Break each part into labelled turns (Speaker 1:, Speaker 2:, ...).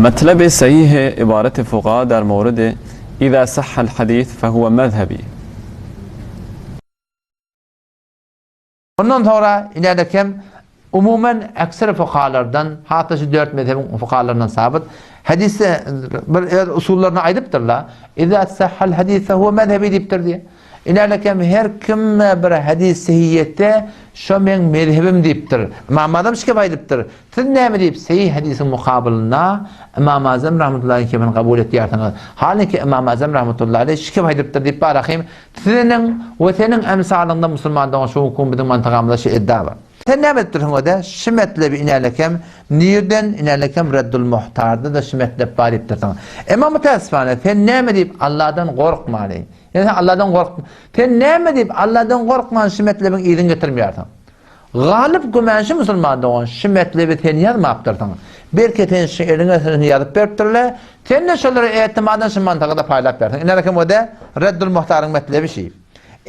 Speaker 1: مطلب صحیح عبارت فقها در مورد اذا صح الحديث فهو مذهبی.
Speaker 2: Ondan sonra ilerlekem umumen ekser fukahalardan hatta şu 4 mezhebin fukahalarından sabit hadise bir usullarına aydıptırlar. İza sahhal hadis fehuve mezhebi deyiptir diye. İlerlekem her kim bir hadis sahihiyette şu men mezhebim deyiptir. İmam Azam şike aydıptır. Siz ne deyip sahih hadisin mukabilına İmam Azam rahmetullahi aleyhi kabul ettiği halbuki İmam Azam rahmetullahi aleyhi şike aydıptır deyip barakayım. Sizin ve senin emsalında Müslümandan şu hukum bizim mantıkamızda şey iddia var. Sen ne ettirsin o da? Şimetle bir inerlekem, niyeden inerlekem reddül muhtarda da şimetle bari ettirsin. Ama müteessifane, sen ne deyip Allah'tan korkma aleyhi. Yani Allah'tan korkma. Sen ne deyip Allah'tan korkma şimetle ben iyiliğini getirmiyorsun. Galip gümenşi Müslümandan şimetle bir sen yazma yaptırdın. Belki sen eline yazıp veriptirler, sen de şunları etimadan şu mantıkada paylaşıp verdin. İnerlekem o da reddül muhtarın metli bir şey.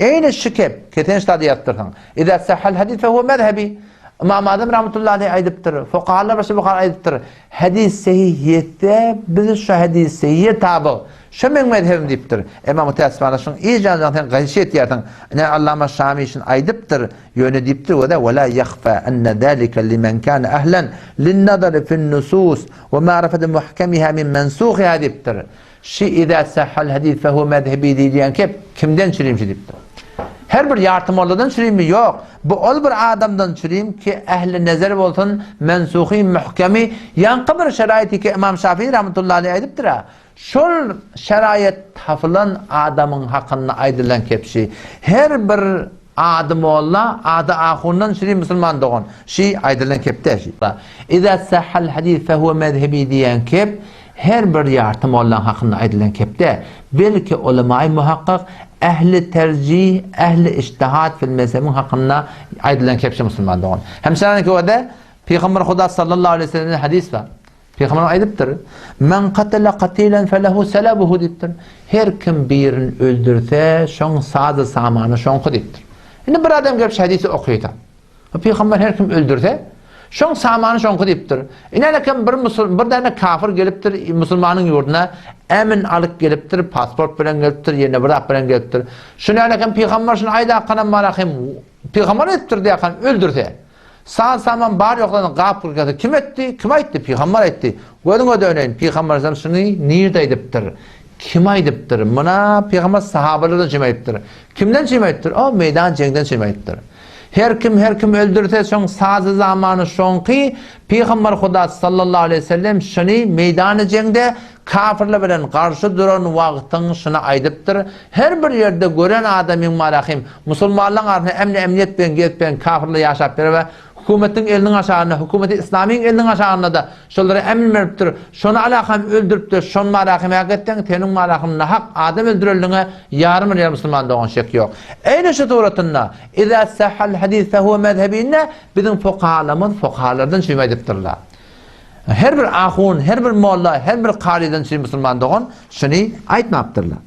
Speaker 2: Aynı şikep, keten ştadı yaptırsan. İza sahhal hadis fehuve mezhebi. İmam Azam rahmetullahi aleyhi aydıptır. Fukahalar başı Bukhari aydıptır. Hadis sahihiyette biz şu hadis sahihiyye tabi. Şu men mezhebim deyiptir. Ama müteessifane şun iyice zaten gayşet yerden. Ne Allama Şami için aydıptır. Yönü deyiptir. O da ve la yakhfa enne zâlike limen kâne ahlen linnadari fin nusus ve ma'rifeti muhkemiha min mensûhiha deyiptir. İza sahhal hadis fehuve mezhebi diyen kimden çürüyümcü deyiptir. Her bir yardımcıdan çürüyüm mi? Yok. Bu ol bir adamdan çürüyüm ki ehli nezer olsun mensuhi muhkemi yankı bir şeraiti ki İmam Şafii rahmetullahi aleyhi aydıptır ha. Şol şerayet tafılan adamın hakkında aydılan kepşi. Her bir adım ola adı ahundan çürüyüm Müslüman doğun. Aydılan kepte şey. İza sahhal hadis fehuve mezhebi diyen kep her bir yardım olan hakkında aydılan kepte belki ulema-i muhakkak ehli tercih, ehli iştihat fil mezhebin hakkında aydılan kepçe Müslüman doğun. Hemşehrin ki o da Peygamber Huda sallallahu aleyhi ve sellem'in hadis var. Peygamber aydıptır. Men katile katilen felehu selabuhu deyiptir. Her kim birini öldürse şon sazı samanı şon deyiptir. Şimdi bir adam gelip hadisi okuydu. Peygamber her kim öldürse şon samanı şonku deyiptir. İnanırken bir tane kafir geliptir Müslümanın yurduna emin alıp geliptir, pasport bilen geliptir, yerine bırak bilen geliptir. Şunu inanırken Peygamber şunu ayda akkanan marahim Peygamber ettir diye akkan öldürse. Sağ saman bar yoklarını kapır geldi. Kim etti? Kim etti? Peygamber etti. Gördün o da örneğin Peygamber şunu nirde ediptir. Kim aydıptır? Buna Peygamber sahabelerden cima ettir. Kimden cima ettir? O meydan cengden cima ettir. Her kim öldürse şon sazı zamanı şonki Peygamber Huda sallallahu aleyhi ve sellem şunu meydanı cengde kafirle bilen karşı duran vaktin şuna aydıptır. Her bir yerde gören adamın marahim Müslümanlığın arasında emniyet ben gelip kafirle yaşap ve hükümetin elinin aşağına, hükümeti İslami'nin elinin aşağına da şunları emin veriptir. Şunu alakam öldürüptür. Şun marahim hakikaten tenin marahimine hak adam öldürüldüğüne yarım yer Müslüman doğan şek yok. Aynı şu turatında İza sahhal hadis fehuve mezhebinne bizim fukahalardan şüme ediptirler. Her bir ahun, her bir molla, her bir kaliden Müslüman doğan şunu aytmaptırlar.